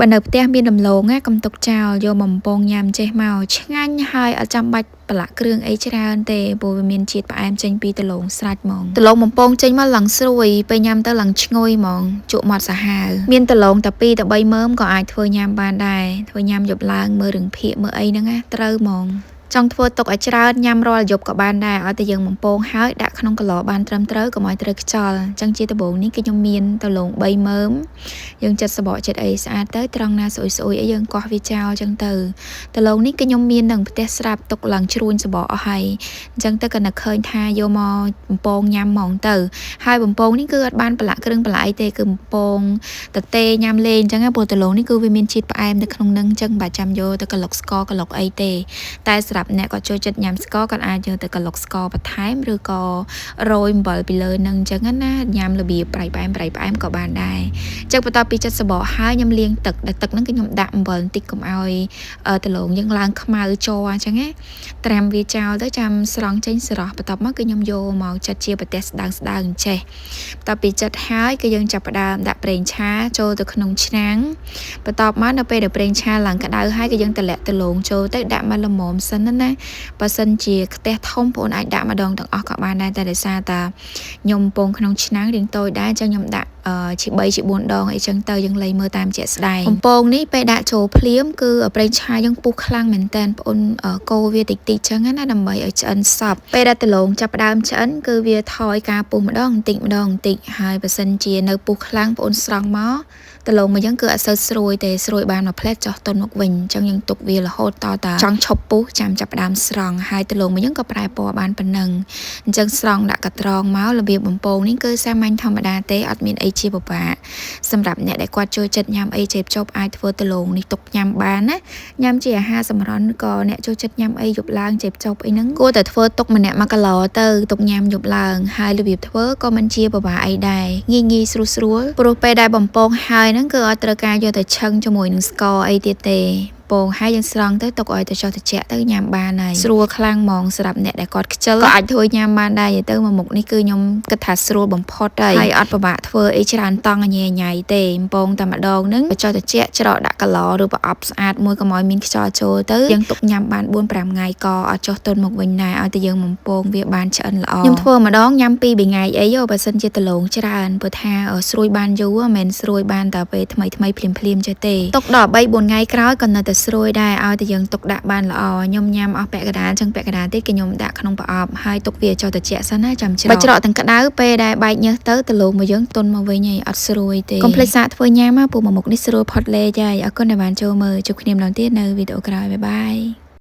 បើនៅផ្ទះមានដំឡូងណាកុំទុកចោលយកមកបំពងញ៉ាំចេះមកឆ្ងាញ់ហើយអត់ចាំបាច់ប្រឡាក់គ្រឿងអីច្រើនទេព្រោះវាមានជាតិផ្អែមចេញពីដំឡូងស្រាច់ហ្មងដំឡូងបំពងចេញមកឡើងស្រួយពេលញ៉ាំទៅឡើងឈ្ងុយហ្មងជក់មាត់សាហាវមានដំឡូងតែ2ទៅ3មើមក៏អាចធ្វើញ៉ាំបានដែរធ្វើញ៉ាំយប់ឡើងមើលរឿងភាគមើលអីហ្នឹងណាត្រូវហ្មងចង់ធ្វើទុកឲ្យច្រើនញ៉ាំរាល់យប់ក៏បានដែរឲ្យតែយើងបំពងហើយដាក់ក្នុងកន្លបានត្រឹមត្រូវកុំឲ្យត្រូវខ្យល់អញ្ចឹងជាដំបូងនេះគឺខ្ញុំមានដំឡូង3មើមយើងចិតសបកចិតអីស្អាតទៅត្រង់ណាស្អុយស្អុយអីយើងកោះវាចោលអញ្ចឹងទៅដំឡូងនេះគឺខ្ញុំមាននៅផ្ទះស្រាប់ទុកឡើងជ្រួញសបកអស់ហើយអញ្ចឹងទៅក៏នឹកឃើញថាយកមកបំពងញ៉ាំហ្មងទៅហើយបំពងនេះគឺអត់បានប្រឡាក់គ្រឿងប្រឡាក់អីទេគឺបំពងតទេញ៉ាំលេងអញ្ចឹងព្រោះដំឡូងនេះគឺវាមានជាតិផ្អែមនៅក្នុងនឹងអញ្ចឹងបើចាំយកទៅក្លុកស្ករក្លុកអីទេតែសម្រាប់អ្នកគាត់ចូលចិត្តញ៉ាំស្ករគាត់អាចយកទៅក្លុកស្ករបន្ថែមឬក៏រោយអំបិលពីលើនឹងអញ្ចឹងណាញ៉ាំរបៀបប្រៃផ្អែមក៏បានដែរអញ្ចឹងបន្ទាប់ពីចិតសបកហើយខ្ញុំលាងទឹកដែលទឹកហ្នឹងគឺខ្ញុំដាក់អំបិលបន្តិចកុំឲ្យដំឡូងយើងឡើងខ្មៅជ័រអញ្ចឹងណាត្រាំវាចោលទៅចាំស្រង់ចេញស្រស់បន្ទាប់មកគឺខ្ញុំយកមកចិតជាប្រទេសស្ដើងអញ្ចេះបន្ទាប់ពីចិតហើយគឺយើងចាប់ផ្ដើមដាក់ប្រេងឆាចូលទៅក្នុងឆ្នាំងបន្ទាប់មកនៅពេលដែលប្រេងឆាឡើងក្តៅហើយគឺយើងតម្លាក់ដំឡូងចូលទៅដាក់មកល្មមសិនណាបើសិនជាខ្ទះធំបងប្អូនអាចដាក់ម្ដងទាំងអស់ក៏បានដែរតែដោយសារតាខ្ញុំពងក្នុងឆ្នាំងរៀងតូចដែរអញ្ចឹងខ្ញុំដាក់ជា3ជា4ដងអីចឹងទៅយើងលៃមើលតាមជាក់ស្ដែងបំពងនេះពេលដាក់ចូលភ្លាមគឺប្រេងឆាយើងពុះខ្លាំងមែនតើបងប្អូនកូរវាតិចចឹងណាដើម្បីឲ្យឆ្អិនសព្វពេលដែលដំឡូងចាប់ផ្ដើមឆ្អិនគឺវាថយការពុះម្ដងបន្តិចហើយបើសិនជានៅពុះខ្លាំងបងប្អូនស្រង់មកដំឡូងមកយើងគឺអត់សូវស្រួយទេស្រួយបានមួយផ្លែតចោះទុនមកវិញអញ្ចឹងយើងទុកវារហូតតតាចង់ឈប់ពុះចាំចាប់ផ្ដើមស្រង់ហើយដំឡូងមកយើងក៏ប្រែពណ៌បានប៉ុណ្ណឹងអញ្ចឹងស្រង់ដាក់កត្រងមករបៀបបំពងនេះគឺសាមញ្ញធម្មតាទេអត់មានអីជាពិបាកសម្រាប់អ្នកដែលគាត់ចូលចិត្តញ៉ាំអីចេបជប់អាចធ្វើដំឡូងនេះទុកញ៉ាំបានណាញ៉ាំជាអាហារសម្រន់ក៏អ្នកចូលចិត្តញ៉ាំអីយប់ឡើងចេបជប់អីហ្នឹងគួរតែធ្វើទុកម្នាក់1គីឡូទៅទុកញ៉ាំយប់ឡើងហើយរបៀបធ្វើក៏មិនជាពិបាកអីដែរងាយស្រួលព្រោះពេលដែលបំពងហើយហ្នឹងគឺអត់ត្រូវការយកទៅឆឹងជាមួយនឹងស្ករអីទៀតទេពងហើយយើងស្រង់ទៅទុកឲ្យទៅចុះត្រជាក់ទៅញ៉ាំបានហើយស្រួលខ្លាំងហ្មងសម្រាប់អ្នកដែលគាត់ខ្ជិលក៏អាចធ្វើញ៉ាំបានដែរទៅមកមុខនេះគឺខ្ញុំគិតថាស្រួលបំផុតហើយអត់ពិបាកធ្វើអីច្រើនតង់ញ៉ៃទេពងតែម្ដងហ្នឹងចុះត្រជាក់ច្រកដាក់កាឡឬប្រអប់ស្អាតមួយកុំឲ្យមានខ្យល់ចូលទៅយើងទុកញ៉ាំបាន4-5ថ្ងៃក៏អត់ចុះទុនមកវិញដែរឲ្យតែយើងបំពងវាបានឆ្អិនល្អខ្ញុំធ្វើម្ដងញ៉ាំ2-3ថ្ងៃអីបើសិនជាដលងច្រើនព្រោះថាស្រួយបានយូរមិនមែនស្រួយបានតែពេលថ្មីភ្លាមចេះទេទុកដល់3-4ថ្ងៃក្រោយក៏នៅតែស្រួយដែរឲ្យតែយើងទុកដាក់បានល្អខ្ញុំញ៉ាំអស់ពាក់កណ្ដាលចឹងពាក់កណ្ដាលទៀតគឺខ្ញុំដាក់ក្នុងប្រអប់ហើយទុកវាចុះត្រជាក់សិនណាចាំច្រកបើច្រកទាំងក្តៅពេលដែលបែកញើសទៅដលងមកយើងទុនមកវិញហើយអត់ស្រួយទេកុំភ្លេចសាកធ្វើញ៉ាំមកពូមកមុខនេះស្រួលផុតលេចហើយអរគុណដែលបានចូលមើលជួបគ្នាម្ដងទៀតនៅវីដេអូក្រោយបាយ